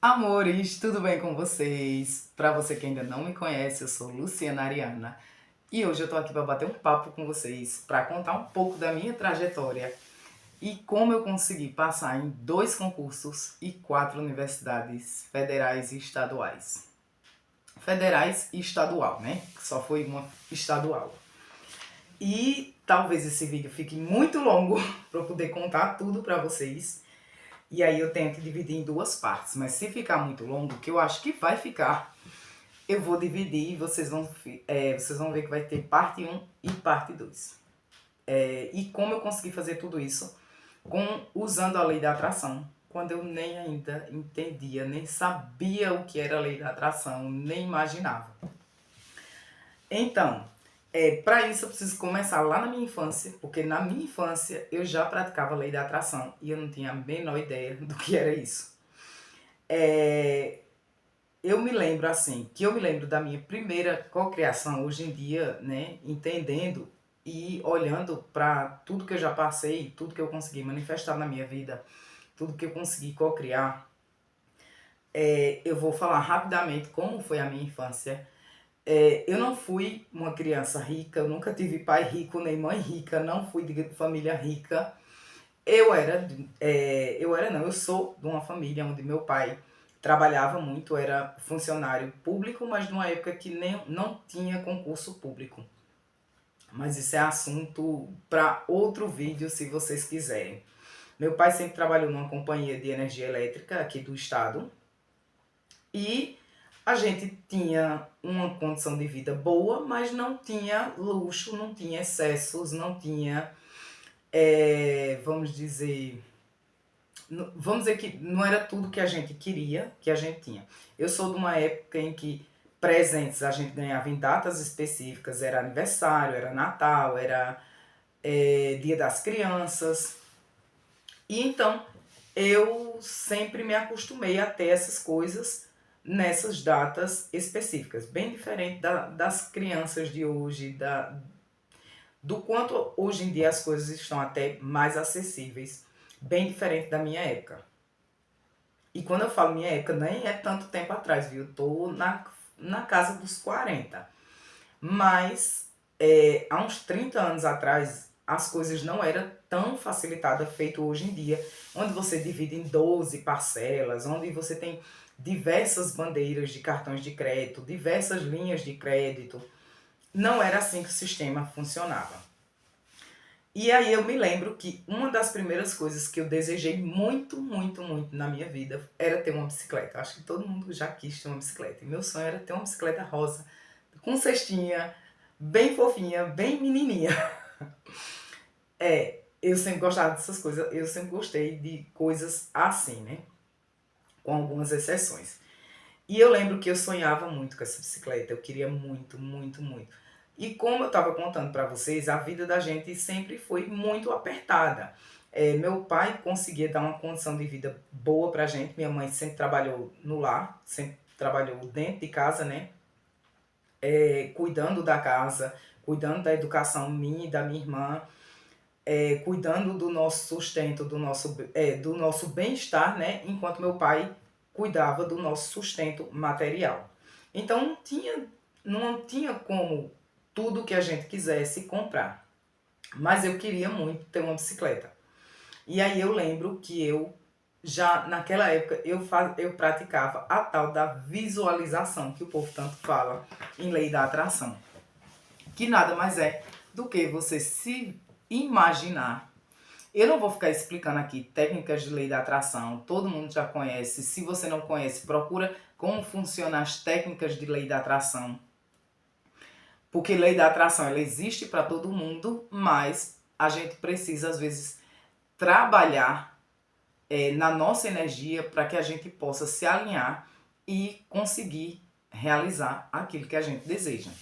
Amores, tudo bem com vocês? Para você que ainda não me conhece, eu sou Luciana Ariana e hoje eu tô aqui para bater um papo com vocês, para contar um pouco da minha trajetória e como eu consegui passar em 2 concursos e 4 universidades federais e estaduais. Federais e estadual, né? Só foi uma estadual. E talvez esse vídeo fique muito longo para eu poder contar tudo para vocês. E aí eu tenho que dividir em 2 partes, mas se ficar muito longo, que eu acho que vai ficar, eu vou dividir e vocês vão ver que vai ter parte um e parte 2. E como eu consegui fazer tudo isso usando a lei da atração, quando eu nem ainda entendia, nem sabia o que era a lei da atração, nem imaginava. Então, para isso eu preciso começar lá na minha infância, porque na minha infância eu já praticava a lei da atração e eu não tinha a menor ideia do que era isso. É, eu me lembro assim, que eu me lembro da minha primeira cocriação hoje em dia, né, entendendo e olhando para tudo que eu já passei, tudo que eu consegui manifestar na minha vida, tudo que eu consegui cocriar. Eu vou falar rapidamente como foi a minha infância. Eu não fui uma criança rica, eu nunca tive pai rico nem mãe rica, não fui de família rica. Eu sou de uma família onde meu pai trabalhava muito, era funcionário público, mas numa época que nem, não tinha concurso público. Mas isso é assunto para outro vídeo, se vocês quiserem. Meu pai sempre trabalhou numa companhia de energia elétrica aqui do estado e a gente tinha uma condição de vida boa, mas não tinha luxo, não tinha excessos, não tinha, vamos dizer, que não era tudo que a gente queria, que a gente tinha. Eu sou de uma época em que presentes a gente ganhava em datas específicas, era aniversário, era Natal, era Dia das Crianças. E então eu sempre me acostumei a ter essas coisas nessas datas específicas, bem diferente das crianças de hoje, do quanto hoje em dia as coisas estão até mais acessíveis, bem diferente da minha época. E quando eu falo minha época, nem é tanto tempo atrás, viu? Eu tô na casa dos 40. Mas há uns 30 anos atrás, as coisas não eram tão facilitadas feito hoje em dia, onde você divide em 12 parcelas, onde você tem diversas bandeiras de cartões de crédito, diversas linhas de crédito. Não era assim que o sistema funcionava. E aí eu me lembro que uma das primeiras coisas que eu desejei muito, muito, muito na minha vida era ter uma bicicleta. Acho que todo mundo já quis ter uma bicicleta. E meu sonho era ter uma bicicleta rosa, com cestinha, bem fofinha, bem menininha. Eu sempre gostava dessas coisas, eu sempre gostei de coisas assim, né? Com algumas exceções. E eu lembro que eu sonhava muito com essa bicicleta, eu queria muito, muito, muito. E como eu estava contando para vocês, a vida da gente sempre foi muito apertada. Meu pai conseguia dar uma condição de vida boa pra gente, minha mãe sempre trabalhou no lar, sempre trabalhou dentro de casa, né? Cuidando da casa, cuidando da educação minha e da minha irmã, cuidando do nosso sustento, do nosso bem-estar, né? Enquanto meu pai cuidava do nosso sustento material. Então não tinha como tudo que a gente quisesse comprar. Mas eu queria muito ter uma bicicleta. E aí eu lembro que eu já naquela época eu praticava a tal da visualização, que o povo tanto fala em lei da atração. Que nada mais é do que você se imaginar. Eu não vou ficar explicando aqui técnicas de lei da atração, todo mundo já conhece. Se você não conhece, procura como funcionam as técnicas de lei da atração. Porque lei da atração ela existe para todo mundo, mas a gente precisa às vezes trabalhar na nossa energia para que a gente possa se alinhar e conseguir realizar aquilo que a gente deseja.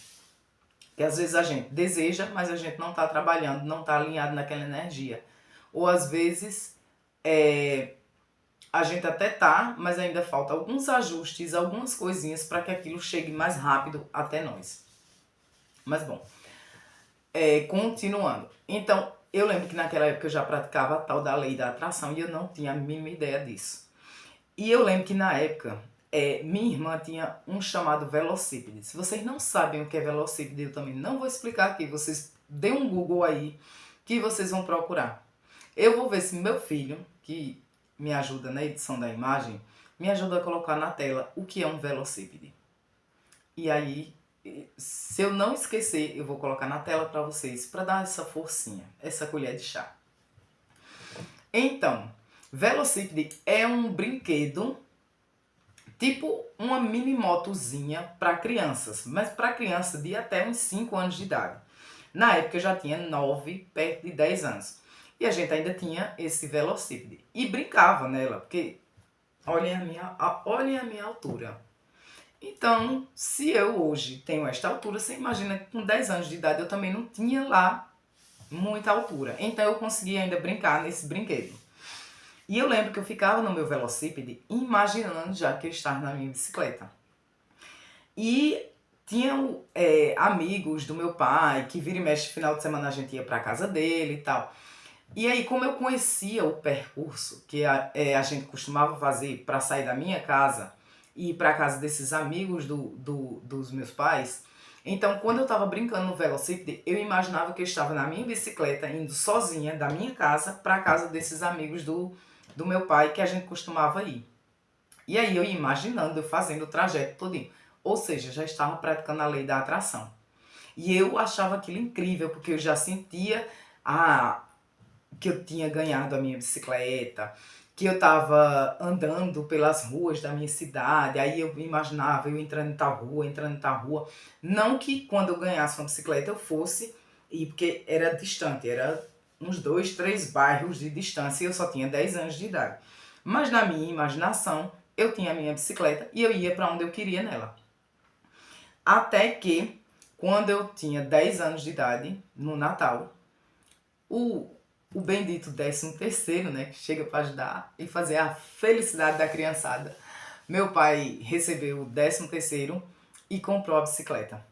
Que às vezes a gente deseja, mas a gente não está trabalhando, não está alinhado naquela energia. Ou às vezes a gente até tá, mas ainda falta alguns ajustes, algumas coisinhas para que aquilo chegue mais rápido até nós. Mas bom, continuando. Então, eu lembro que naquela época eu já praticava a tal da lei da atração e eu não tinha a mínima ideia disso. E eu lembro que na época, minha irmã tinha um chamado velocípede. Se vocês não sabem o que é velocípede, eu também não vou explicar aqui. Vocês dêem um Google aí que vocês vão procurar. Eu vou ver se meu filho, que me ajuda na edição da imagem, me ajuda a colocar na tela o que é um velocípede. E aí, se eu não esquecer, eu vou colocar na tela para vocês, para dar essa forcinha, essa colher de chá. Então, velocípede é um brinquedo tipo uma mini motozinha para crianças, mas para criança de até uns 5 anos de idade. Na época eu já tinha 9, perto de 10 anos. E a gente ainda tinha esse velocípede. E brincava nela, porque olhem a minha altura. Então, se eu hoje tenho esta altura, você imagina que com 10 anos de idade eu também não tinha lá muita altura. Então eu conseguia ainda brincar nesse brinquedo. E eu lembro que eu ficava no meu velocípede imaginando já que eu estava na minha bicicleta. E tinham amigos do meu pai, que vira e mexe, final de semana a gente ia pra casa dele e tal. E aí, como eu conhecia o percurso que a gente costumava fazer para sair da minha casa e ir para casa desses amigos dos meus pais, então quando eu estava brincando no velocípede, eu imaginava que eu estava na minha bicicleta, indo sozinha da minha casa para a casa desses amigos do meu pai que a gente costumava ir. E aí eu ia imaginando, eu fazendo o trajeto todinho. Ou seja, já estava praticando a lei da atração. E eu achava aquilo incrível, porque eu já sentia que eu tinha ganhado a minha bicicleta, que eu estava andando pelas ruas da minha cidade, aí eu imaginava eu entrando em tal rua. Não que quando eu ganhasse uma bicicleta eu fosse ir, porque era distante, era uns 2, 3 bairros de distância e eu só tinha 10 anos de idade. Mas na minha imaginação, eu tinha a minha bicicleta e eu ia para onde eu queria nela. Até que, quando eu tinha 10 anos de idade, no Natal, o bendito 13º, né, que chega para ajudar e fazer a felicidade da criançada. Meu pai recebeu o 13º e comprou a bicicleta.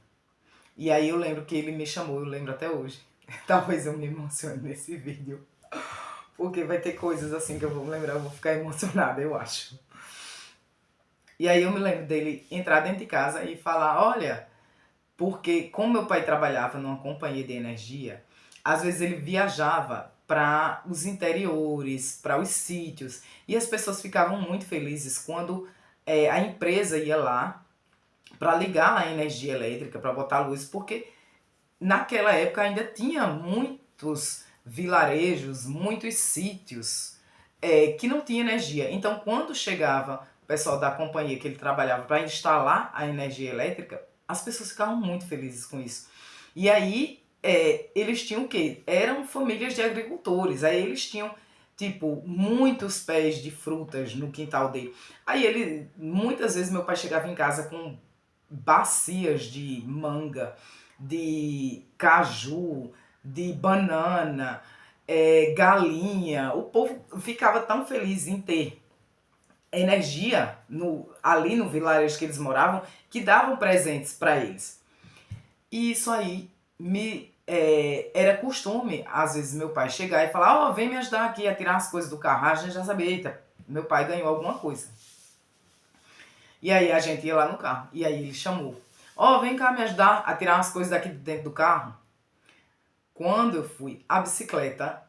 E aí eu lembro que ele me chamou, eu lembro até hoje. Talvez eu me emocione nesse vídeo, porque vai ter coisas assim que eu vou lembrar, eu vou ficar emocionada, eu acho. E aí eu me lembro dele entrar dentro de casa e falar, olha, porque como meu pai trabalhava numa companhia de energia, às vezes ele viajava para os interiores, para os sítios, e as pessoas ficavam muito felizes quando a empresa ia lá para ligar a energia elétrica, para botar luz, porque naquela época ainda tinha muitos vilarejos, muitos sítios que não tinha energia. Então, quando chegava o pessoal da companhia que ele trabalhava para instalar a energia elétrica, as pessoas ficavam muito felizes com isso. E aí, eles tinham o quê? Eram famílias de agricultores. Aí eles tinham, tipo, muitos pés de frutas no quintal dele. Aí muitas vezes meu pai chegava em casa com bacias de manga, de caju, de banana, galinha. O povo ficava tão feliz em ter energia ali no vilarejo que eles moravam, que davam presentes para eles. E isso aí era costume, às vezes, meu pai chegar e falar, ó, vem me ajudar aqui a tirar as coisas do carro. A gente já sabia, eita, meu pai ganhou alguma coisa. E aí a gente ia lá no carro. E aí ele chamou, ó, vem cá me ajudar a tirar as coisas daqui de dentro do carro. Quando eu fui, a bicicleta,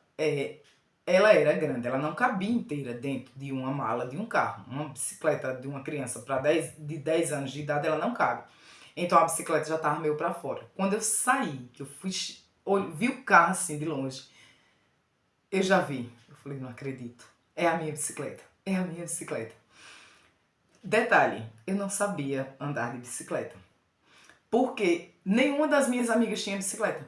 ela era grande, ela não cabia inteira dentro de uma mala de um carro. Uma bicicleta de uma criança de 10 anos de idade, ela não cabe. Então a bicicleta já estava meio para fora. Quando eu saí, que eu vi o carro assim de longe, eu já vi. Eu falei, não acredito. É a minha bicicleta. É a minha bicicleta. Detalhe, eu não sabia andar de bicicleta. Porque nenhuma das minhas amigas tinha bicicleta.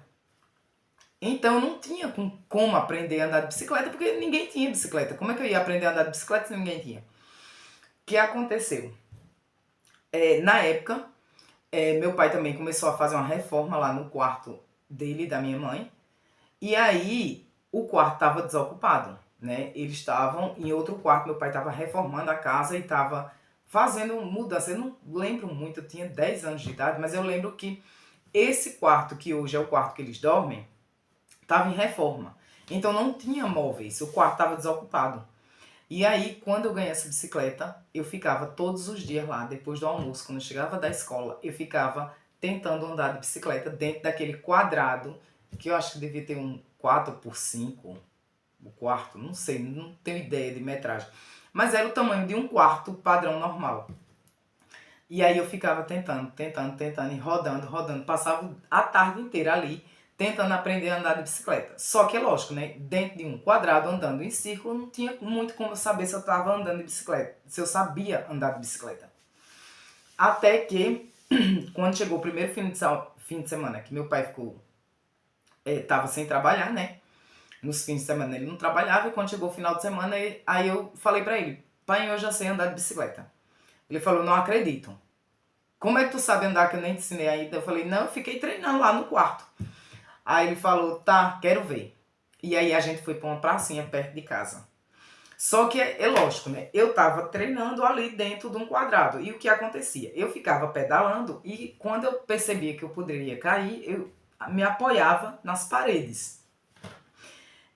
Então eu não tinha como aprender a andar de bicicleta, porque ninguém tinha bicicleta. Como é que eu ia aprender a andar de bicicleta se ninguém tinha? O que aconteceu? Na época, meu pai também começou a fazer uma reforma lá no quarto dele e da minha mãe. E aí o quarto estava desocupado, né? Eles estavam em outro quarto, meu pai estava reformando a casa e estava fazendo mudança. Eu não lembro muito, eu tinha 10 anos de idade, mas eu lembro que esse quarto, que hoje é o quarto que eles dormem, estava em reforma. Então não tinha móveis, o quarto estava desocupado. E aí, quando eu ganhei essa bicicleta, eu ficava todos os dias lá, depois do almoço, quando eu chegava da escola, eu ficava tentando andar de bicicleta dentro daquele quadrado, que eu acho que devia ter um 4x5, o quarto, não sei, não tenho ideia de metragem. Mas era o tamanho de um quarto padrão normal. E aí eu ficava tentando, e rodando. Passava a tarde inteira ali, tentando aprender a andar de bicicleta. Só que é lógico, né? Dentro de um quadrado, andando em círculo, não tinha muito como eu saber se eu estava andando de bicicleta. Se eu sabia andar de bicicleta. Até que, quando chegou o primeiro fim de semana, que meu pai ficou... Tava sem trabalhar, né? Nos fins de semana ele não trabalhava, e quando chegou o final de semana, aí eu falei pra ele, pai, eu já sei andar de bicicleta. Ele falou, não acredito. Como é que tu sabe andar que eu nem te ensinei ainda? Eu falei, não, eu fiquei treinando lá no quarto. Aí ele falou, tá, quero ver. E aí a gente foi pra uma pracinha perto de casa. Só que é lógico, né? Eu tava treinando ali dentro de um quadrado. E o que acontecia? Eu ficava pedalando e quando eu percebia que eu poderia cair, eu me apoiava nas paredes.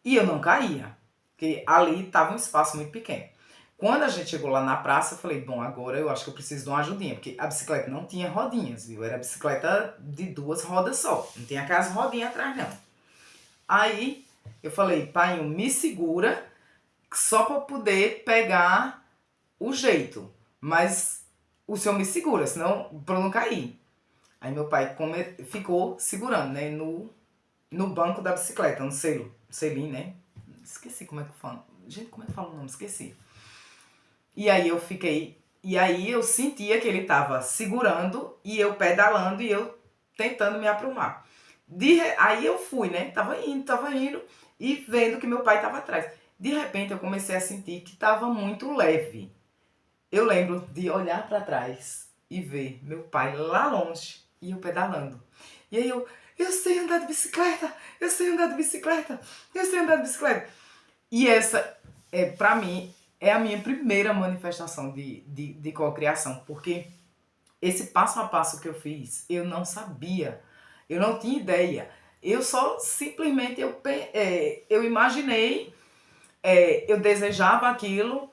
E eu não caía, porque ali tava um espaço muito pequeno. Quando a gente chegou lá na praça, eu falei, bom, agora eu acho que eu preciso de uma ajudinha, porque a bicicleta não tinha rodinhas, viu? Era bicicleta de 2 rodas só, não tinha aquelas rodinhas atrás, não. Aí eu falei, pai, me segura só para poder pegar o jeito, mas o senhor me segura, senão para eu não cair. Aí meu pai ficou segurando, né, no banco da bicicleta, no selim, né? Esqueci como é que fala. Gente, como é que fala o nome? Esqueci. E aí eu fiquei. E aí eu sentia que ele tava segurando e eu pedalando e eu tentando me aprumar. Aí eu fui, né? Tava indo e vendo que meu pai tava atrás. De repente eu comecei a sentir que tava muito leve. Eu lembro de olhar para trás e ver meu pai lá longe e eu pedalando. E aí eu sei andar de bicicleta, eu sei andar de bicicleta, eu sei andar de bicicleta. E essa, para mim, é a minha primeira manifestação de cocriação, porque esse passo a passo que eu fiz, eu não sabia, eu não tinha ideia. Eu só simplesmente eu imaginei, eu desejava aquilo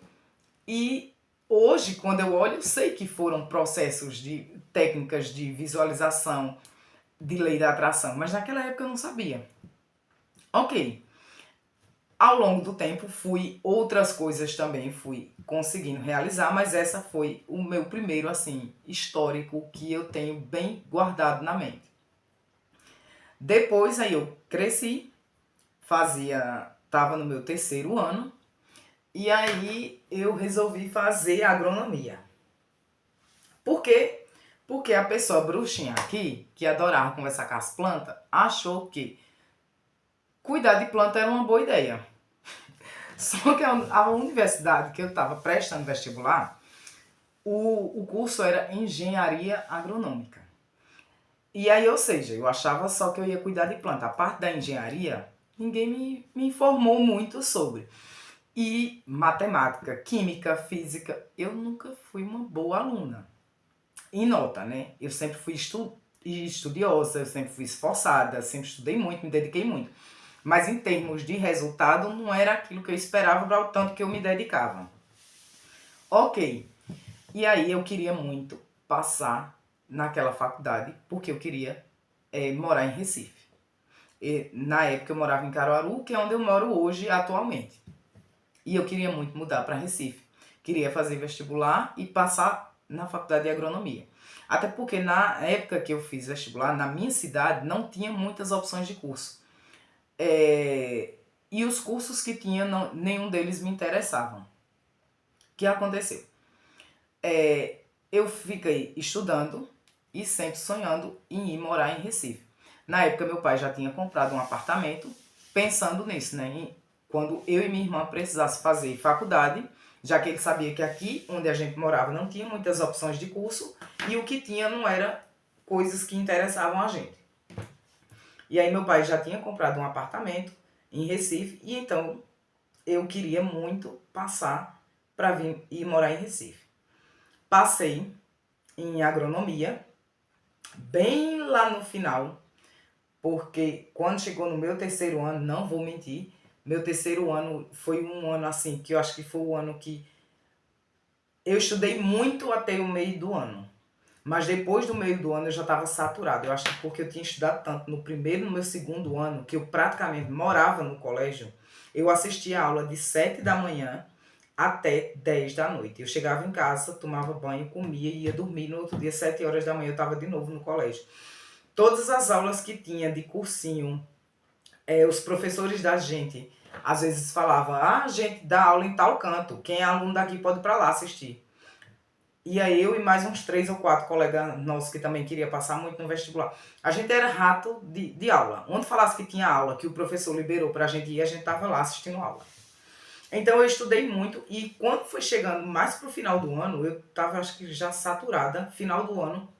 e hoje, quando eu olho, eu sei que foram processos de técnicas de visualização, de lei da atração, mas naquela época eu não sabia. Ok. Ao longo do tempo, outras coisas também fui conseguindo realizar, mas essa foi o meu primeiro, assim, histórico que eu tenho bem guardado na mente. Depois, aí eu cresci, tava no meu 3º ano, e aí eu resolvi fazer agronomia. Por quê? Porque a pessoa bruxinha aqui, que adorava conversar com as plantas, achou que cuidar de planta era uma boa ideia. Só que a universidade que eu estava prestando vestibular, o curso era engenharia agronômica. E aí, ou seja, eu achava só que eu ia cuidar de planta. A parte da engenharia, ninguém me informou muito sobre. E matemática, química, física, eu nunca fui uma boa aluna. Em nota, né? Eu sempre fui estudiosa, eu sempre fui esforçada, sempre estudei muito, me dediquei muito. Mas em termos de resultado, não era aquilo que eu esperava para o tanto que eu me dedicava. Ok. E aí eu queria muito passar naquela faculdade, porque eu queria morar em Recife. Na época eu morava em Caruaru, que é onde eu moro hoje atualmente. E eu queria muito mudar para Recife. Queria fazer vestibular e passar na faculdade de agronomia. Até porque na época que eu fiz vestibular, na minha cidade, não tinha muitas opções de curso. E os cursos que tinha, nenhum deles me interessavam. O que aconteceu? Eu fiquei estudando e sempre sonhando em ir morar em Recife. Na época, meu pai já tinha comprado um apartamento, pensando nisso, né? Quando eu e minha irmã precisasse fazer faculdade, já que ele sabia que aqui onde a gente morava não tinha muitas opções de curso e o que tinha não era coisas que interessavam a gente. E aí meu pai já tinha comprado um apartamento em Recife e então eu queria muito passar para vir e morar em Recife. Passei em agronomia, bem lá no final, porque quando chegou no meu 3º ano, não vou mentir, Meu terceiro ano foi um ano assim, que eu acho que foi o ano que eu estudei muito até o meio do ano. Mas depois do meio do ano eu já estava saturada. Eu acho que porque eu tinha estudado tanto no primeiro e no meu segundo ano, que eu praticamente morava no colégio, eu assistia a aula de 7 da manhã até 10 da noite. Eu chegava em casa, tomava banho, comia e ia dormir. No outro dia, 7 horas da manhã, eu estava de novo no colégio. Todas as aulas que tinha de cursinho, os professores da gente, às vezes falavam, a gente dá aula em tal canto, quem é aluno daqui pode ir para lá assistir. Ia eu e mais uns 3 ou 4 colegas nossos que também queria passar muito no vestibular. A gente era rato de aula. Onde falasse que tinha aula, que o professor liberou pra gente ir, a gente tava lá assistindo aula. Então eu estudei muito e quando foi chegando mais pro final do ano, eu tava acho que já saturada. Final do ano,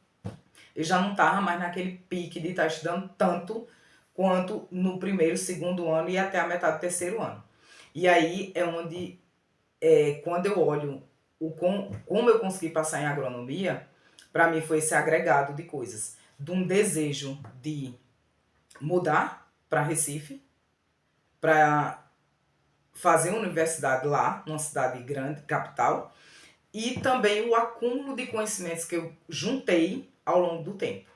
eu já não tava mais naquele pique de estar estudando tanto quanto no primeiro, segundo ano e até a metade do terceiro ano. E aí é onde, quando eu olho como eu consegui passar em agronomia, para mim foi esse agregado de coisas. De um desejo de mudar para Recife, para fazer uma universidade lá, numa cidade grande, capital, e também o acúmulo de conhecimentos que eu juntei ao longo do tempo.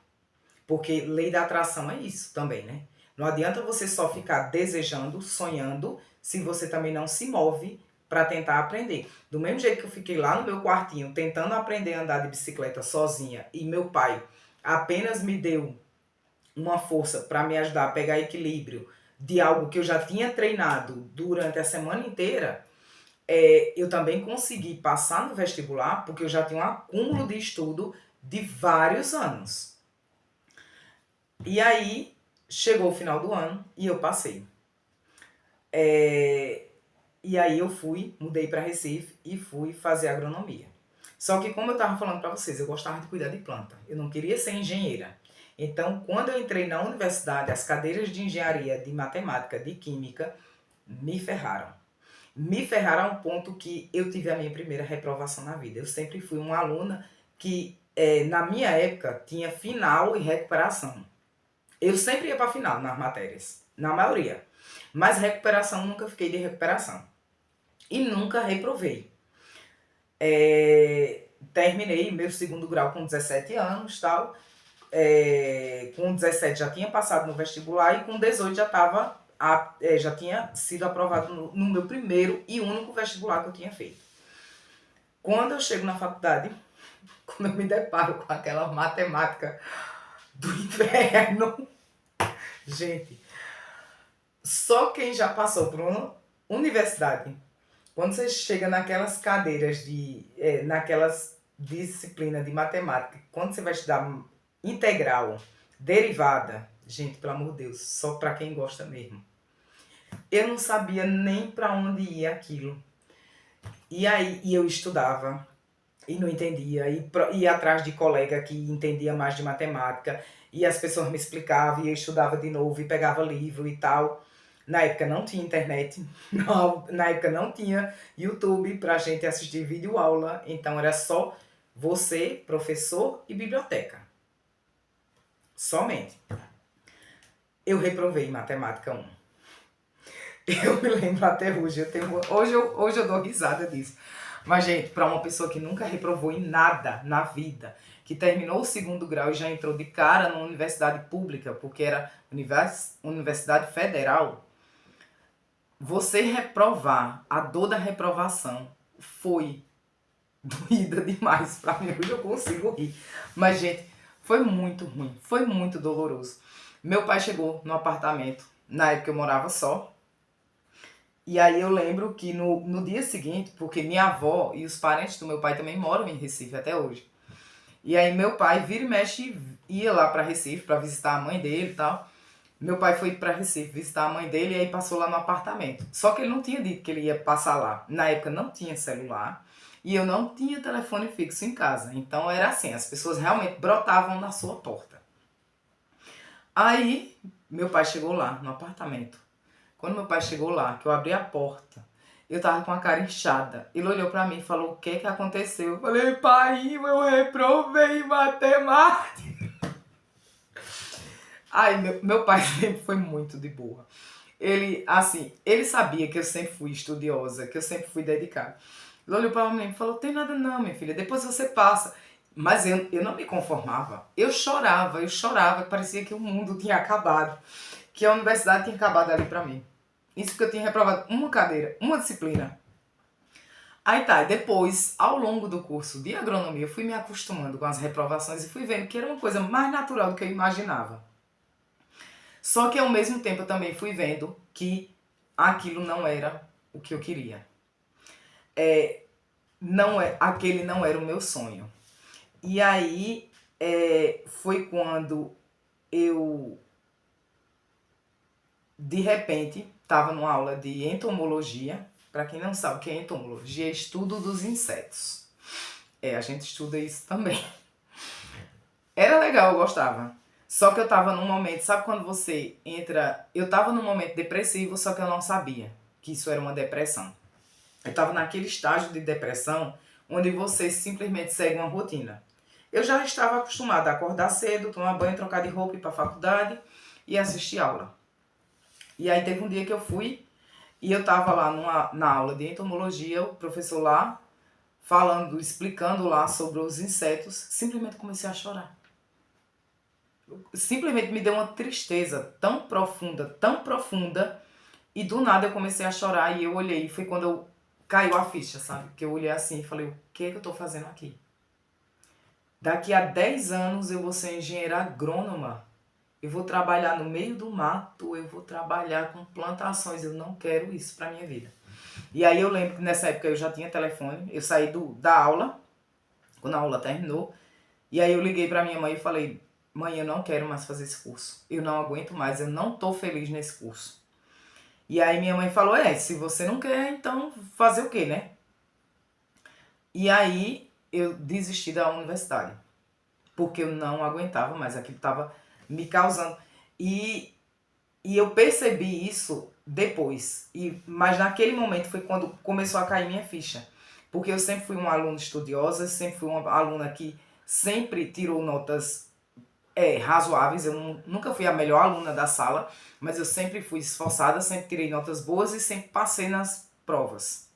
Porque lei da atração é isso também, né? Não adianta você só ficar desejando, sonhando, se você também não se move para tentar aprender. Do mesmo jeito que eu fiquei lá no meu quartinho tentando aprender a andar de bicicleta sozinha e meu pai apenas me deu uma força para me ajudar a pegar equilíbrio de algo que eu já tinha treinado durante a semana inteira, eu também consegui passar no vestibular porque eu já tinha um acúmulo de estudo de vários anos. E aí, chegou o final do ano e eu passei. E aí eu mudei para Recife e fui fazer agronomia. Só que como eu estava falando para vocês, eu gostava de cuidar de planta. Eu não queria ser engenheira. Então, quando eu entrei na universidade, as cadeiras de engenharia, de matemática, de química, me ferraram. Me ferraram a um ponto que eu tive a minha primeira reprovação na vida. Eu sempre fui uma aluna que, na minha época, tinha final e recuperação. Eu sempre ia para final nas matérias, na maioria. Mas recuperação, nunca fiquei de recuperação. E nunca reprovei. Terminei meu segundo grau com 17 anos, tal. Com 17 já tinha passado no vestibular e com 18 já tinha sido aprovado no meu primeiro e único vestibular que eu tinha feito. Quando eu chego na faculdade, quando eu me deparo com aquela matemática do inferno, gente, só quem já passou por uma universidade, quando você chega naquelas cadeiras naquelas disciplinas de matemática, quando você vai estudar integral, derivada, gente, pelo amor de Deus, só para quem gosta mesmo. Eu não sabia nem para onde ia aquilo. E aí eu estudava e não entendia, ia atrás de colega que entendia mais de matemática, e as pessoas me explicavam, e eu estudava de novo e pegava livro e tal. Na época não tinha internet, na época não tinha YouTube pra gente assistir vídeo aula, então era só você, professor e biblioteca. Somente. Eu reprovei matemática 1. Eu me lembro até hoje, hoje eu dou risada disso. Mas, gente, para uma pessoa que nunca reprovou em nada na vida, que terminou o segundo grau e já entrou de cara numa universidade pública, porque era universidade federal, você reprovar, a dor da reprovação foi doída demais pra mim. Hoje eu consigo rir. Mas, gente, foi muito ruim, foi muito doloroso. Meu pai chegou no apartamento, na época eu morava só. E aí eu lembro que no dia seguinte, porque minha avó e os parentes do meu pai também moram em Recife até hoje. E aí meu pai vira e mexe ia lá pra Recife pra visitar a mãe dele e tal. Meu pai foi pra Recife visitar a mãe dele e aí passou lá no apartamento. Só que ele não tinha dito que ele ia passar lá. Na época não tinha celular e eu não tinha telefone fixo em casa. Então era assim, as pessoas realmente brotavam na sua porta. Aí meu pai chegou lá no apartamento. Quando meu pai chegou lá, que eu abri a porta, eu tava com a cara inchada. Ele olhou pra mim e falou, o que que aconteceu? Eu falei, pai, eu reprovei matemática. Ai, meu pai sempre foi muito de boa. ele sabia que eu sempre fui estudiosa, que eu sempre fui dedicada. Ele olhou para mim e falou, tem nada não, minha filha, depois você passa. Mas eu não me conformava. Eu chorava, parecia que o mundo tinha acabado, que a universidade tinha acabado ali para mim. Isso porque eu tinha reprovado uma cadeira, uma disciplina. Aí tá, depois, ao longo do curso de agronomia, eu fui me acostumando com as reprovações e fui vendo que era uma coisa mais natural do que eu imaginava. Só que ao mesmo tempo eu também fui vendo que aquilo não era o que eu queria. Aquele não era o meu sonho. E aí foi quando eu, de repente, estava numa aula de entomologia. Para quem não sabe o que é entomologia, é estudo dos insetos. A gente estuda isso também. Era legal, eu gostava. Só que eu tava num momento, sabe quando você entra... Eu tava num momento depressivo, só que eu não sabia que isso era uma depressão. Eu tava naquele estágio de depressão onde você simplesmente segue uma rotina. Eu já estava acostumada a acordar cedo, tomar banho, trocar de roupa, ir pra faculdade e assistir aula. E aí teve um dia que eu fui e eu tava lá na aula de entomologia, o professor lá falando, explicando lá sobre os insetos, simplesmente comecei a chorar. Simplesmente me deu uma tristeza tão profunda, e do nada eu comecei a chorar e eu olhei, foi quando caiu a ficha, sabe? Que eu olhei assim e falei, o que é que eu tô fazendo aqui? Daqui a 10 anos eu vou ser engenheira agrônoma, eu vou trabalhar no meio do mato, eu vou trabalhar com plantações, eu não quero isso pra minha vida. E aí eu lembro que nessa época eu já tinha telefone, eu saí da aula, quando a aula terminou, e aí eu liguei pra minha mãe e falei, mãe, eu não quero mais fazer esse curso, eu não aguento mais, eu não tô feliz nesse curso. E aí minha mãe falou, se você não quer, então fazer o quê, né? E aí eu desisti da universidade, porque eu não aguentava mais, aquilo estava me causando. E eu percebi isso depois, mas naquele momento foi quando começou a cair minha ficha. Porque eu sempre fui uma aluna estudiosa, sempre fui uma aluna que sempre tirou notas razoáveis. Eu nunca fui a melhor aluna da sala, mas eu sempre fui esforçada, sempre tirei notas boas e sempre passei nas provas.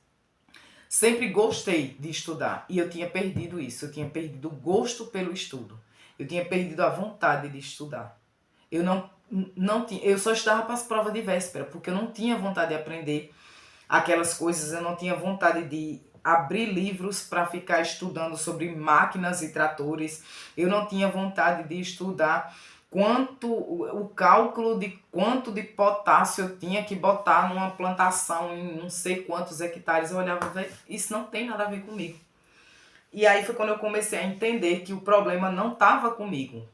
Sempre gostei de estudar e eu tinha perdido isso, eu tinha perdido o gosto pelo estudo. Eu tinha perdido a vontade de estudar. Eu não tinha, eu só estava para as provas de véspera, porque eu não tinha vontade de aprender aquelas coisas, eu não tinha vontade de abrir livros para ficar estudando sobre máquinas e tratores, eu não tinha vontade de estudar o cálculo de quanto de potássio eu tinha que botar numa plantação em não sei quantos hectares. Eu olhava, isso não tem nada a ver comigo. E aí foi quando eu comecei a entender que o problema não estava comigo,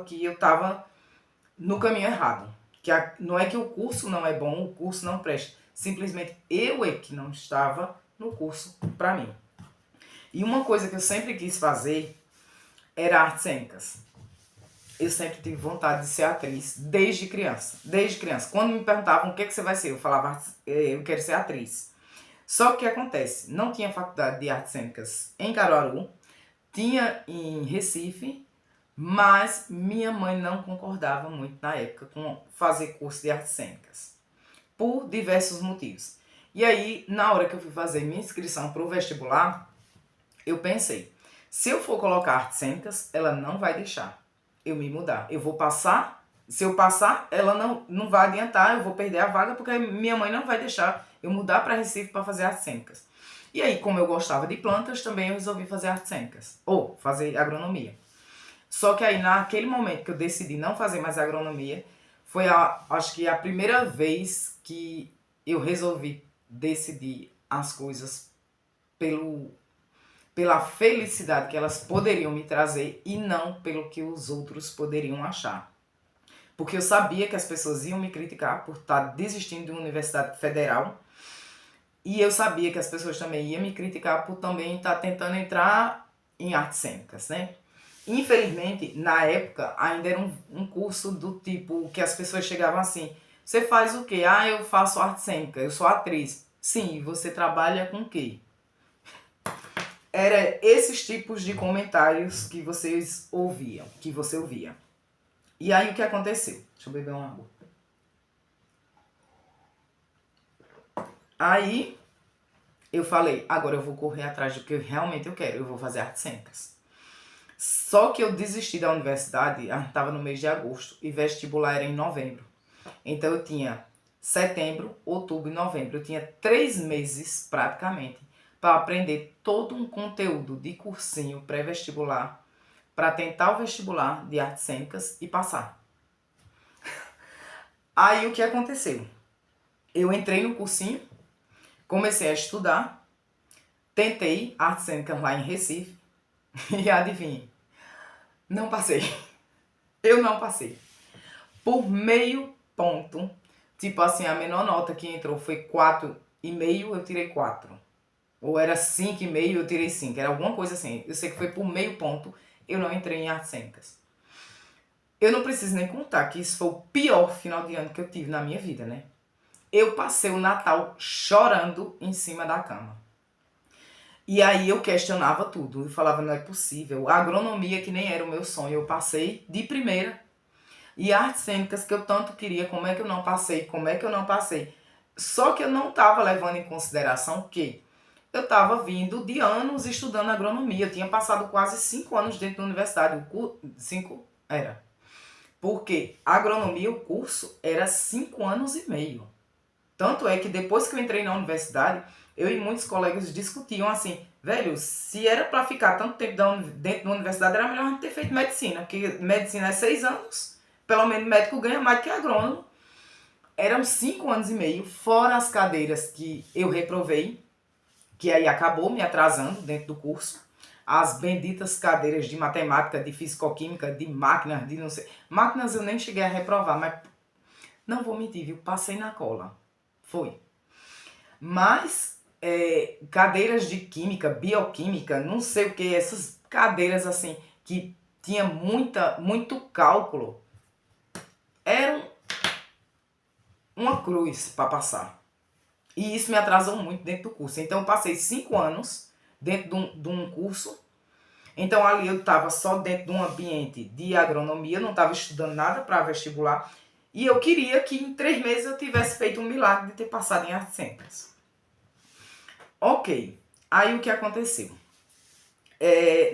que eu estava no caminho errado. Não é que o curso não é bom, o curso não presta. Simplesmente eu é que não estava no curso para mim. E uma coisa que eu sempre quis fazer era artes cênicas. Eu sempre tive vontade de ser atriz desde criança. Desde criança. Quando me perguntavam o que você vai ser, eu falava, eu quero ser atriz. Só que o que acontece? Não tinha faculdade de artes cênicas em Caruaru, tinha em Recife, mas minha mãe não concordava muito na época com fazer curso de artes cênicas, por diversos motivos. E aí, na hora que eu fui fazer minha inscrição para o vestibular, eu pensei, se eu for colocar artes cênicas, ela não vai deixar eu me mudar. Eu vou passar, se eu passar, ela não vai adiantar, eu vou perder a vaga, porque minha mãe não vai deixar eu mudar para Recife para fazer artes cênicas. E aí, como eu gostava de plantas, também eu resolvi fazer artes cênicas, ou fazer agronomia. Só que aí, naquele momento que eu decidi não fazer mais agronomia, foi acho que a primeira vez que eu resolvi decidir as coisas pela felicidade que elas poderiam me trazer e não pelo que os outros poderiam achar. Porque eu sabia que as pessoas iam me criticar por estar desistindo de uma universidade federal, e eu sabia que as pessoas também iam me criticar por também estar tentando entrar em artes cênicas, né? Infelizmente, na época, ainda era um curso do tipo que as pessoas chegavam assim, você faz o quê? Eu faço arte cênica, eu sou atriz. Sim, você trabalha com o quê? Era esses tipos de comentários que vocês ouviam, que você ouvia. E aí o que aconteceu? Deixa eu beber uma água. Aí eu falei, agora eu vou correr atrás do que realmente eu quero, eu vou fazer artes cênicas. Só que eu desisti da universidade, estava no mês de agosto, e vestibular era em novembro. Então eu tinha setembro, outubro e novembro. Eu tinha 3 meses praticamente para aprender todo um conteúdo de cursinho pré-vestibular para tentar o vestibular de artes cênicas e passar. Aí o que aconteceu? Eu entrei no cursinho, comecei a estudar, tentei artes cênicas lá em Recife e adivinhe, não passei. Eu não passei. Por meio ponto, tipo assim, a menor nota que entrou foi 4,5, eu tirei 4. Ou era 5,5, eu tirei 5. Era alguma coisa assim. Eu sei que foi por meio ponto, eu não entrei em artes cênicas. Eu não preciso nem contar que isso foi o pior final de ano que eu tive na minha vida, né? Eu passei o Natal chorando em cima da cama. E aí eu questionava tudo. Eu falava, não é possível. A agronomia, que nem era o meu sonho, eu passei de primeira. E artes cênicas que eu tanto queria, como é que eu não passei? Como é que eu não passei? Só que eu não estava levando em consideração que eu estava vindo de anos estudando agronomia. Eu tinha passado quase 5 anos dentro da universidade. 5 era. Porque agronomia, o curso, era 5 anos e meio. Tanto é que depois que eu entrei na universidade, eu e muitos colegas discutiam assim, velho, se era para ficar tanto tempo dentro da universidade, era melhor a gente ter feito medicina, porque medicina é 6 anos, pelo menos médico ganha mais do que agrônomo. Eram 5 anos e meio, fora as cadeiras que eu reprovei, que aí acabou me atrasando dentro do curso. As benditas cadeiras de matemática, de fisicoquímica, de máquinas, de não sei. Máquinas eu nem cheguei a reprovar, mas não vou mentir, viu? Passei na cola. Foi. Mas cadeiras de química, bioquímica, não sei o que, essas cadeiras assim, que tinha muito cálculo, eram uma cruz para passar. E isso me atrasou muito dentro do curso. Então eu passei 5 anos dentro de um curso. Então ali eu estava só dentro de um ambiente de agronomia, não estava estudando nada para vestibular. E eu queria que em 3 meses eu tivesse feito um milagre de ter passado em artes cênicas. Ok, aí o que aconteceu?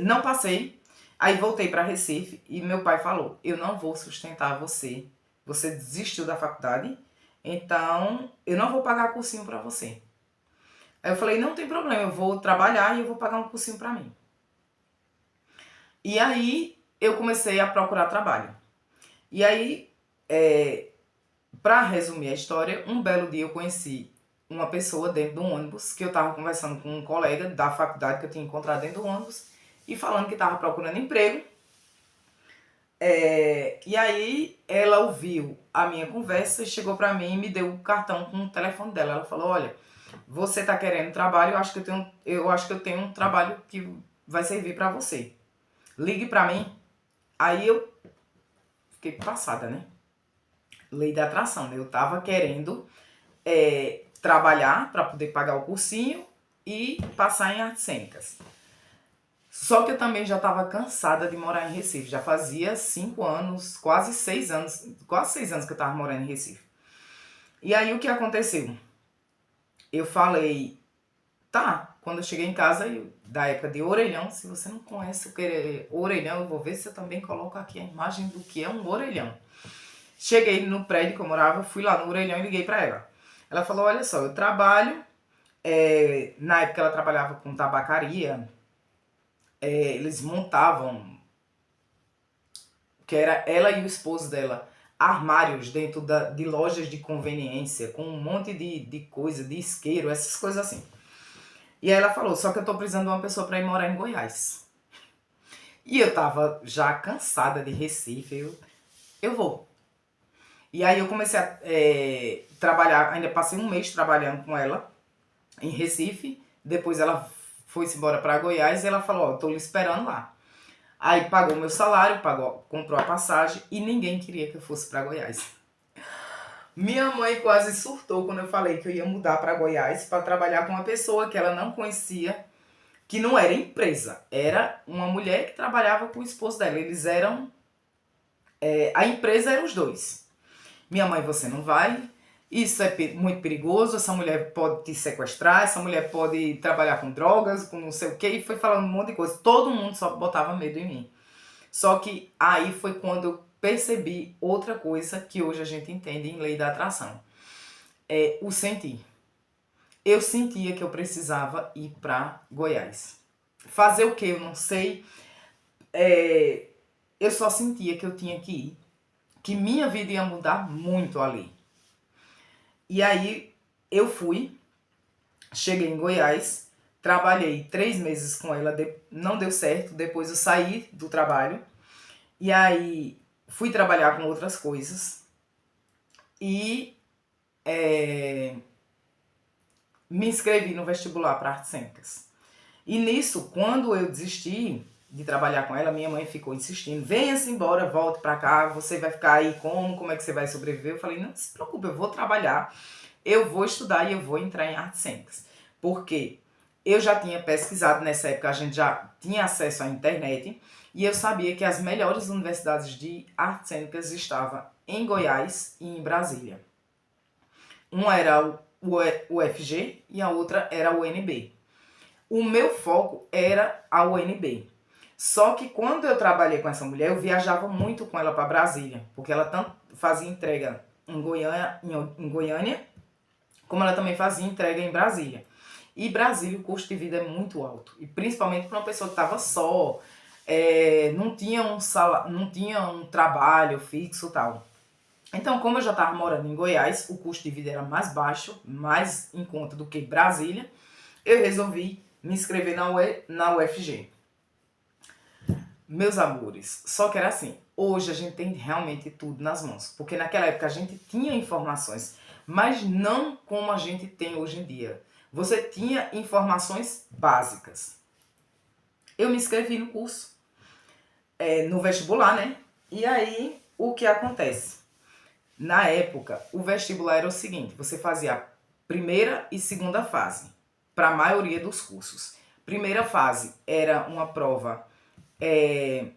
Não passei, aí voltei para Recife e meu pai falou, eu não vou sustentar você, você desistiu da faculdade, então eu não vou pagar cursinho para você. Aí eu falei, não tem problema, eu vou trabalhar e eu vou pagar um cursinho para mim. E aí eu comecei a procurar trabalho. E aí, para resumir a história, um belo dia eu conheci uma pessoa dentro de um ônibus, que eu estava conversando com um colega da faculdade que eu tinha encontrado dentro do ônibus, e falando que estava procurando emprego. E aí ela ouviu a minha conversa e chegou para mim e me deu o cartão com o telefone dela. Ela falou, olha, você está querendo trabalho, eu acho que eu tenho um trabalho que vai servir para você. Ligue para mim. Aí eu fiquei passada, né? Lei da atração, né? Eu tava querendo trabalhar para poder pagar o cursinho e passar em artes cênicas. Só que eu também já estava cansada de morar em Recife. Já fazia 5 anos, quase 6 anos que eu estava morando em Recife. E aí o que aconteceu? Eu falei, tá, quando eu cheguei em casa, da época de orelhão, se você não conhece o que é orelhão, eu vou ver se eu também coloco aqui a imagem do que é um orelhão. Cheguei no prédio que eu morava, fui lá no orelhão e liguei pra ela. Ela falou, olha só, eu trabalho, na época ela trabalhava com tabacaria, eles montavam, que era ela e o esposo dela, armários dentro de lojas de conveniência, com um monte de coisa, de isqueiro, essas coisas assim. E aí ela falou, só que eu tô precisando de uma pessoa pra ir morar em Goiás. E eu tava já cansada de Recife, eu vou. E aí eu comecei a trabalhar, ainda passei um mês trabalhando com ela em Recife. Depois ela foi-se embora para Goiás e ela falou, ó, tô lhe esperando lá. Aí pagou meu salário, comprou a passagem e ninguém queria que eu fosse para Goiás. Minha mãe quase surtou quando eu falei que eu ia mudar para Goiás para trabalhar com uma pessoa que ela não conhecia, que não era empresa, era uma mulher que trabalhava com o esposo dela. Eles eram... a empresa era os dois. Minha mãe, você não vai, Isso é muito perigoso, essa mulher pode te sequestrar, essa mulher pode trabalhar com drogas, com não sei o quê, e foi falando um monte de coisa. Todo mundo só botava medo em mim. Só que aí foi quando eu percebi outra coisa que hoje a gente entende em lei da atração. É o sentir. Eu sentia que eu precisava ir para Goiás. Fazer o que? Eu não sei. Eu só sentia que eu tinha que ir. Que minha vida ia mudar muito ali. E aí eu fui, cheguei em Goiás, trabalhei 3 meses com ela, não deu certo, depois eu saí do trabalho. E aí fui trabalhar com outras coisas. E me inscrevi no vestibular para artes cênicas. E nisso, quando eu desisti de trabalhar com ela, minha mãe ficou insistindo, venha-se embora, volte para cá, você vai ficar aí como é que você vai sobreviver? Eu falei, não se preocupe, eu vou trabalhar, eu vou estudar e eu vou entrar em artes cênicas. Porque eu já tinha pesquisado, nessa época a gente já tinha acesso à internet, e eu sabia que as melhores universidades de artes cênicas estavam em Goiás e em Brasília. Uma era o UFG e a outra era a UNB. O meu foco era a UNB. Só que quando eu trabalhei com essa mulher, eu viajava muito com ela para Brasília, porque ela tanto fazia entrega em Goiânia, como ela também fazia entrega em Brasília. E Brasília, o custo de vida é muito alto, e principalmente para uma pessoa que estava só, não tinha não tinha um trabalho fixo e tal. Então, como eu já estava morando em Goiás, o custo de vida era mais baixo, mais em conta do que Brasília, eu resolvi me inscrever na UFG. Meus amores, só que era assim, hoje a gente tem realmente tudo nas mãos, porque naquela época a gente tinha informações, mas não como a gente tem hoje em dia. Você tinha informações básicas. Eu me inscrevi no curso, no vestibular, né? E aí, o que acontece? Na época, o vestibular era o seguinte, você fazia a primeira e segunda fase, para a maioria dos cursos. Primeira fase era uma prova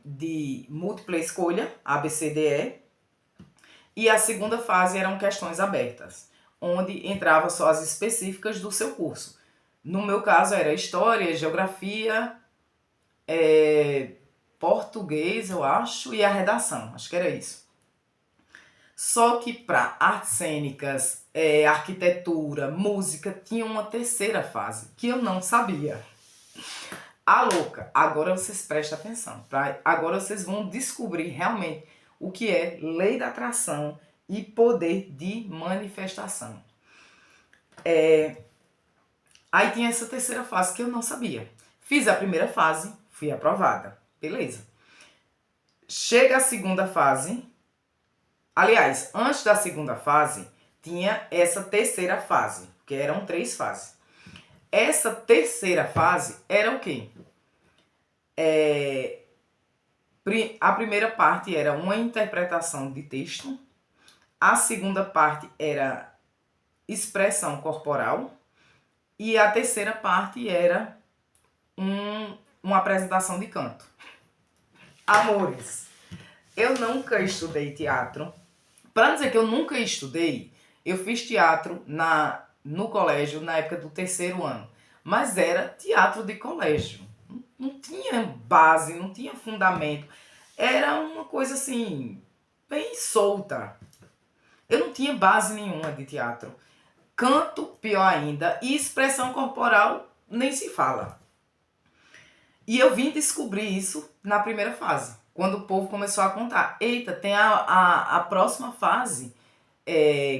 de múltipla escolha, ABCDE, e a segunda fase eram questões abertas, onde entrava só as específicas do seu curso. No meu caso era História, Geografia, Português, eu acho, e a redação, acho que era isso. Só que para artes cênicas, arquitetura, música, tinha uma terceira fase, que eu não sabia. A louca, agora vocês prestem atenção, agora vocês vão descobrir realmente o que é lei da atração e poder de manifestação. Aí tinha essa terceira fase que eu não sabia. Fiz a primeira fase, fui aprovada, beleza. Chega a segunda fase, aliás, antes da segunda fase, tinha essa terceira fase, que eram 3 fases. Essa terceira fase era o quê? A primeira parte era uma interpretação de texto, a segunda parte era expressão corporal e a terceira parte era uma apresentação de canto. Amores, eu nunca estudei teatro. Para dizer que eu nunca estudei, eu fiz teatro no colégio na época do 3º ano, mas era teatro de colégio. Não tinha base, não tinha fundamento. Era uma coisa assim, bem solta. Eu não tinha base nenhuma de teatro. Canto, pior ainda, e expressão corporal, nem se fala. E eu vim descobrir isso na primeira fase, quando o povo começou a contar. Eita, tem a próxima fase,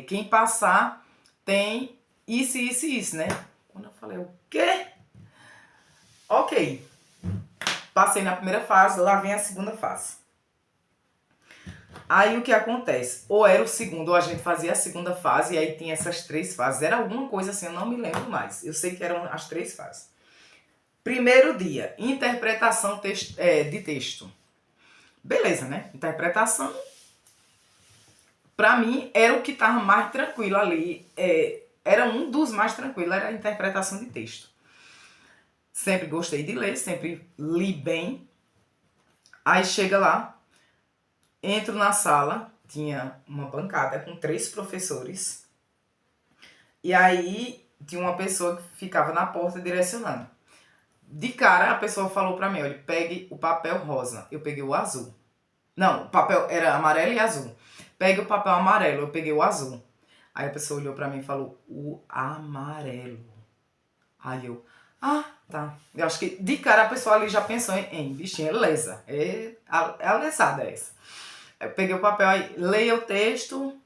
quem passar tem isso, isso e isso, né? Quando eu falei, o quê? Ok. Passei na primeira fase, lá vem a segunda fase. Aí o que acontece? Ou era o segundo, ou a gente fazia a segunda fase, e aí tinha essas 3 fases. Era alguma coisa assim, eu não me lembro mais. Eu sei que eram as 3 fases. Primeiro dia, interpretação de texto. Beleza, né? Interpretação, pra mim, era o que estava mais tranquilo ali. Era um dos mais tranquilos, era a interpretação de texto. Sempre gostei de ler, sempre li bem. Aí chega lá, entro na sala, tinha uma bancada com 3 professores E aí tinha uma pessoa que ficava na porta direcionando. De cara, a pessoa falou pra mim, olha, pegue o papel rosa. Eu peguei o azul. Não, o papel era amarelo e azul. Pegue o papel amarelo, eu peguei o azul. Aí a pessoa olhou pra mim e falou, o amarelo. Aí eu, tá. Eu acho que de cara a pessoa ali já pensou em bichinha lesa. É a lesada essa. Eu peguei o papel aí, leia o texto,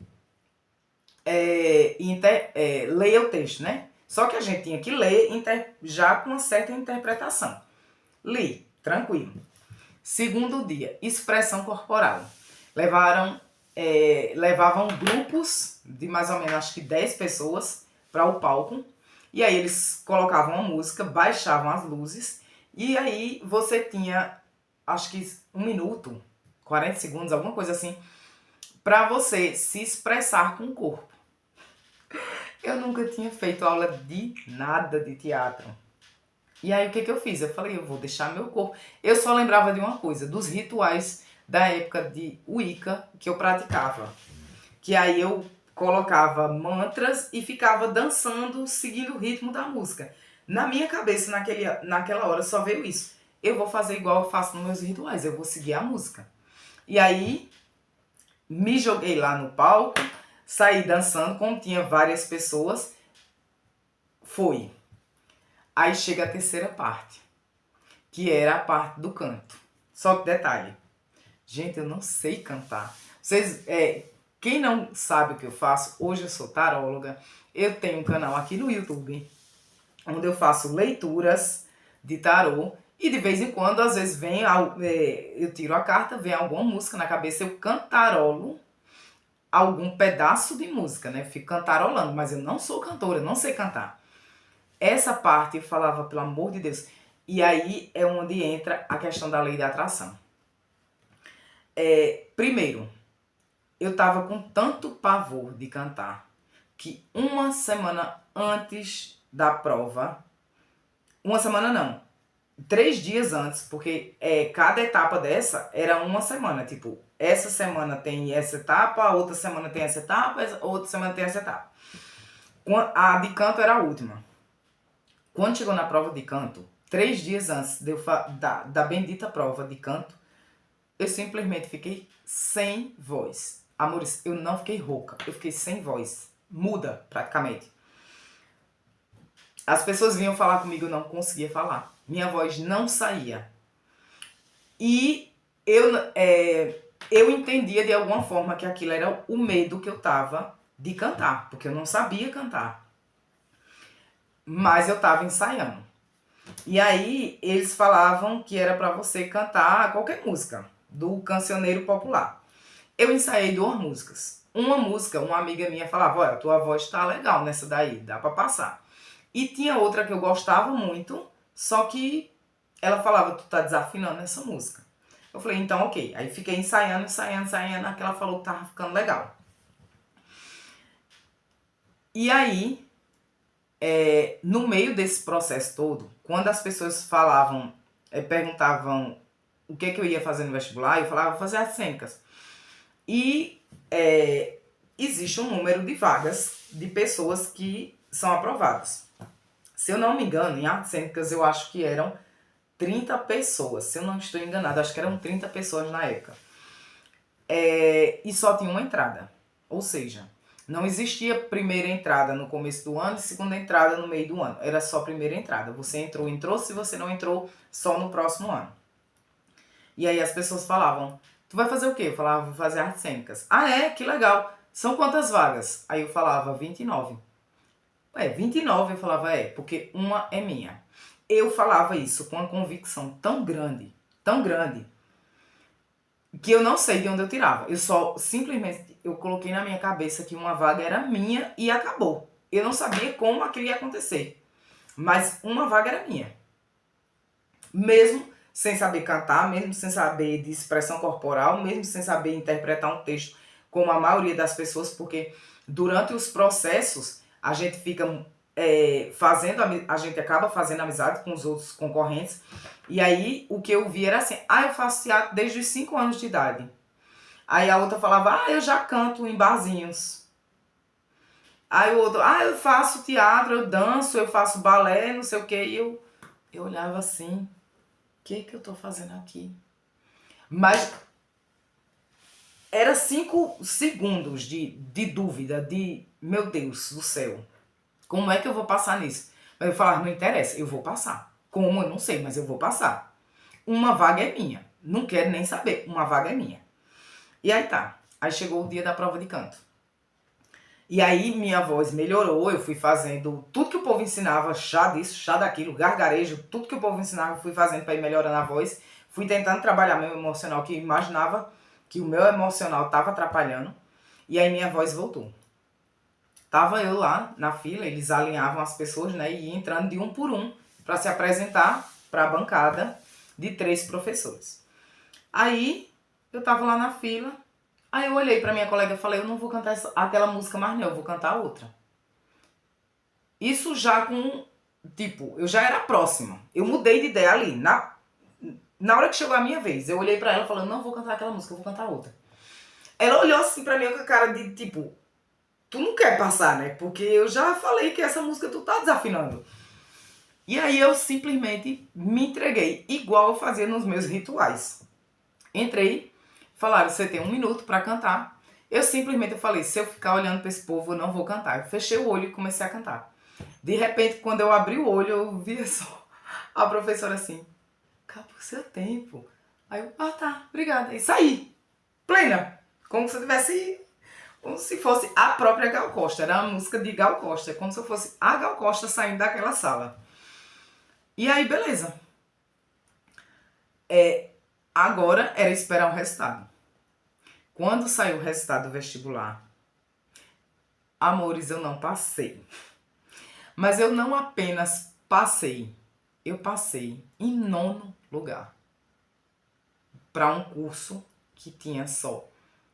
leia o texto, né? Só que a gente tinha que ler já com uma certa interpretação. Li, tranquilo. Segundo dia, expressão corporal. Levavam grupos de mais ou menos, acho que 10 pessoas para o palco. E aí eles colocavam a música, baixavam as luzes. E aí você tinha, acho que 1 minuto, 40 segundos, alguma coisa assim, para você se expressar com o corpo. Eu nunca tinha feito aula de nada de teatro. E aí o que eu fiz? Eu falei, eu vou deixar meu corpo. Eu só lembrava de uma coisa, dos rituais da época de Wicca que eu praticava. Que aí eu colocava mantras e ficava dançando, seguindo o ritmo da música. Na minha cabeça, naquela hora, só veio isso. Eu vou fazer igual eu faço nos meus rituais, eu vou seguir a música. E aí, me joguei lá no palco, saí dançando, como tinha várias pessoas, foi. Aí chega a terceira parte, que era a parte do canto. Só que detalhe, gente, eu não sei cantar. Quem não sabe o que eu faço, hoje eu sou taróloga, eu tenho um canal aqui no YouTube, onde eu faço leituras de tarô, e de vez em quando, às vezes, eu tiro a carta, vem alguma música na cabeça, eu cantarolo algum pedaço de música, né? Fico cantarolando, mas eu não sou cantora, eu não sei cantar. Essa parte eu falava, pelo amor de Deus. E aí é onde entra a questão da lei da atração. Primeiro, eu tava com tanto pavor de cantar que uma semana antes da prova, uma semana não, 3 dias antes, porque cada etapa dessa era uma semana. Tipo, essa semana tem essa etapa, outra semana tem essa etapa, outra semana tem essa etapa. A de canto era a última. Quando chegou na prova de canto, 3 dias antes da bendita prova de canto, eu simplesmente fiquei sem voz. Amores, eu não fiquei rouca, eu fiquei sem voz. Muda, praticamente. As pessoas vinham falar comigo, eu não conseguia falar. Minha voz não saía. E eu entendia de alguma forma que aquilo era o medo que eu tava de cantar, porque eu não sabia cantar. Mas eu tava ensaiando. E aí eles falavam que era para você cantar qualquer música do cancioneiro popular. Eu ensaiei 2 músicas. Uma música, uma amiga minha falava, olha, tua voz tá legal nessa daí, dá para passar. E tinha outra que eu gostava muito, só que ela falava, tu tá desafinando essa música. Eu falei, então ok. Aí fiquei ensaiando, até ela falou que tava ficando legal. E aí, no meio desse processo todo, quando as pessoas perguntavam o que eu ia fazer no vestibular, eu falava, vou fazer artes cênicas. E existe um número de vagas de pessoas que são aprovadas. Se eu não me engano, em artes cênicas eu acho que eram 30 pessoas. Se eu não estou enganado, acho que eram 30 pessoas na época. E só tinha uma entrada. Ou seja, não existia primeira entrada no começo do ano e segunda entrada no meio do ano. Era só primeira entrada. Você entrou. Se você não entrou, só no próximo ano. E aí as pessoas falavam, tu vai fazer o quê? Eu falava, vou fazer artes cênicas. Ah, é? Que legal. São quantas vagas? Aí eu falava, 29. 29 eu falava, porque uma é minha. Eu falava isso com uma convicção tão grande, que eu não sei de onde eu tirava. Eu só, simplesmente, eu coloquei na minha cabeça que uma vaga era minha e acabou. Eu não sabia como aquilo ia acontecer. Mas uma vaga era minha. Mesmo sem saber cantar, mesmo sem saber de expressão corporal, mesmo sem saber interpretar um texto como a maioria das pessoas, porque durante os processos a gente fica a gente acaba fazendo amizade com os outros concorrentes. E aí o que eu vi era assim, eu faço teatro desde os 5 anos de idade. Aí a outra falava, eu já canto em barzinhos. Aí o outro, eu faço teatro, eu danço, eu faço balé, não sei o quê. E eu olhava assim, o que eu tô fazendo aqui? Mas era 5 segundos de dúvida, de meu Deus do céu, como é que eu vou passar nisso? Mas eu falava, não interessa, eu vou passar. Como, eu não sei, mas eu vou passar. Uma vaga é minha. Não quero nem saber, uma vaga é minha. E aí tá. Aí chegou o dia da prova de canto. E aí minha voz melhorou, eu fui fazendo tudo que o povo ensinava, chá disso, chá daquilo, gargarejo, tudo que o povo ensinava, eu fui fazendo para ir melhorando a voz. Fui tentando trabalhar meu emocional, que eu imaginava que o meu emocional estava atrapalhando. E aí minha voz voltou. Tava eu lá na fila, eles alinhavam as pessoas, né, e ia entrando de um por um para se apresentar para a bancada de 3 professores. Aí eu tava lá na fila, aí eu olhei para minha colega e falei, eu não vou cantar aquela música mais não, eu vou cantar outra. Isso já com, tipo, eu já era próxima. Eu mudei de ideia ali, na hora que chegou a minha vez. Eu olhei para ela e falei, não vou cantar aquela música, eu vou cantar outra. Ela olhou assim para mim com a cara de, tipo, tu não quer passar, né? Porque eu já falei que essa música tu tá desafinando. E aí eu simplesmente me entreguei, igual eu fazia nos meus rituais. Entrei, falaram, você tem 1 minuto para cantar. Eu simplesmente falei, se eu ficar olhando para esse povo, eu não vou cantar. Eu fechei o olho e comecei a cantar. De repente, quando eu abri o olho, eu via só a professora assim, acabou o seu tempo. Aí eu, tá, obrigada. E saí, plena, como se eu tivesse, como se fosse a própria Gal Costa. Era uma música de Gal Costa, como se eu fosse a Gal Costa saindo daquela sala. E aí, beleza. Agora era esperar o resultado. Quando saiu o resultado do vestibular, amores, eu não passei. Mas eu não apenas passei, eu passei em 9º lugar para um curso que tinha só,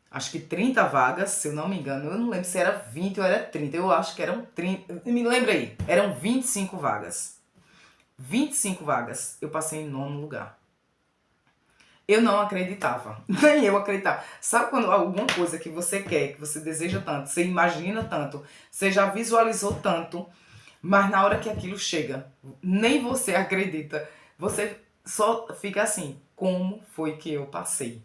acho que 30 vagas, se eu não me engano. Eu não lembro se era 20 ou era 30, eu acho que eram 30, me lembrei, eram 25 vagas. 25 vagas, eu passei em 9º lugar. Eu não acreditava, nem eu acreditava. Sabe quando alguma coisa que você quer, que você deseja tanto, você imagina tanto, você já visualizou tanto, mas na hora que aquilo chega, nem você acredita. Você só fica assim, como foi que eu passei?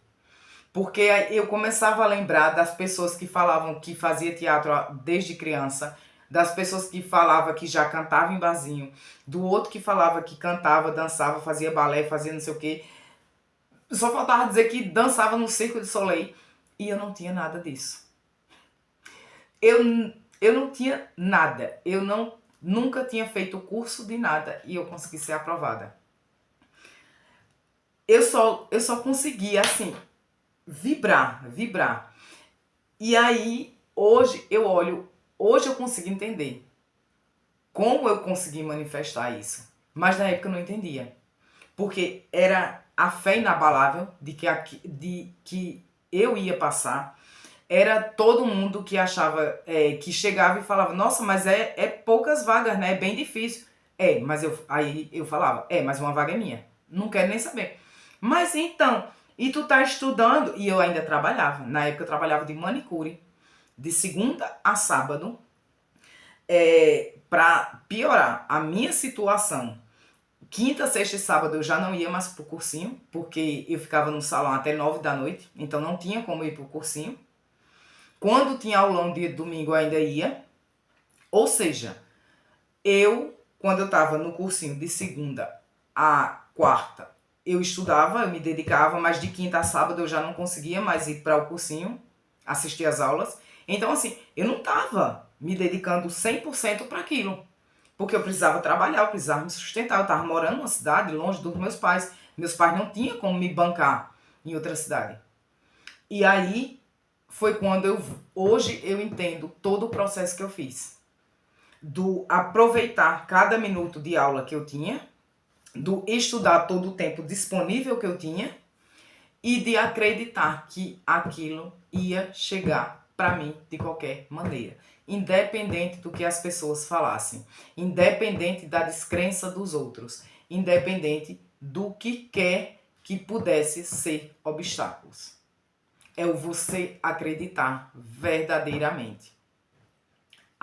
Porque eu começava a lembrar das pessoas que falavam que fazia teatro desde criança, das pessoas que falavam que já cantava em barzinho, do outro que falava que cantava, dançava, fazia balé, fazia não sei o quê. Só faltava dizer que dançava no Circo de Soleil e eu não tinha nada disso. Eu não tinha nada. Eu nunca tinha feito curso de nada e eu consegui ser aprovada. Eu só conseguia, assim, vibrar. E aí, hoje eu consigo entender como eu consegui manifestar isso. Mas na época eu não entendia. Porque era a fé inabalável de que eu ia passar. Era todo mundo que achava, que chegava e falava, nossa, mas é poucas vagas, né? É bem difícil. Mas aí eu falava, mas uma vaga é minha. Não quero nem saber. Mas então, e tu tá estudando? E eu ainda trabalhava. Na época eu trabalhava de manicure, de segunda a sábado, para piorar a minha situação. Quinta, sexta e sábado eu já não ia mais pro cursinho, porque eu ficava no salão até 9 da noite, então não tinha como ir pro cursinho. Quando tinha aulão dia de domingo eu ainda ia. Ou seja, quando eu estava no cursinho de segunda a quarta, eu estudava, eu me dedicava, mas de quinta a sábado eu já não conseguia mais ir para o cursinho, assistir às aulas. Então, assim, eu não estava me dedicando 100% para aquilo. Porque eu precisava trabalhar, eu precisava me sustentar. Eu estava morando numa cidade longe dos meus pais. Meus pais não tinham como me bancar em outra cidade. E aí foi quando hoje eu entendo todo o processo que eu fiz. Do aproveitar cada minuto de aula que eu tinha, do estudar todo o tempo disponível que eu tinha e de acreditar que aquilo ia chegar para mim de qualquer maneira. Independente do que as pessoas falassem, independente da descrença dos outros, independente do que quer que pudesse ser obstáculos. É o você acreditar verdadeiramente.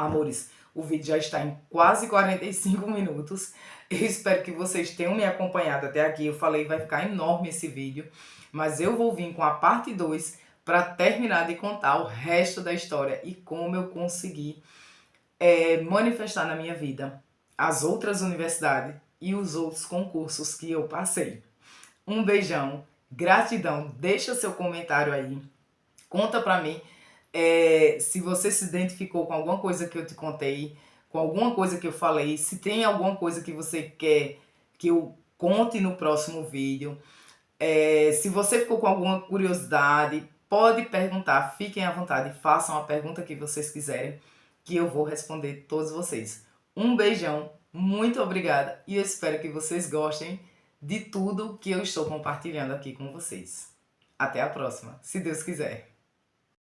Amores, o vídeo já está em quase 45 minutos. Eu espero que vocês tenham me acompanhado até aqui. Eu falei, vai ficar enorme esse vídeo, mas eu vou vir com a parte 2 para terminar de contar o resto da história e como eu consegui manifestar na minha vida as outras universidades e os outros concursos que eu passei. Um beijão, gratidão, deixa seu comentário aí, conta pra mim se você se identificou com alguma coisa que eu te contei, com alguma coisa que eu falei, se tem alguma coisa que você quer que eu conte no próximo vídeo. Se você ficou com alguma curiosidade, pode perguntar, fiquem à vontade, façam a pergunta que vocês quiserem, que eu vou responder todos vocês. Um beijão, muito obrigada e eu espero que vocês gostem de tudo que eu estou compartilhando aqui com vocês. Até a próxima, se Deus quiser.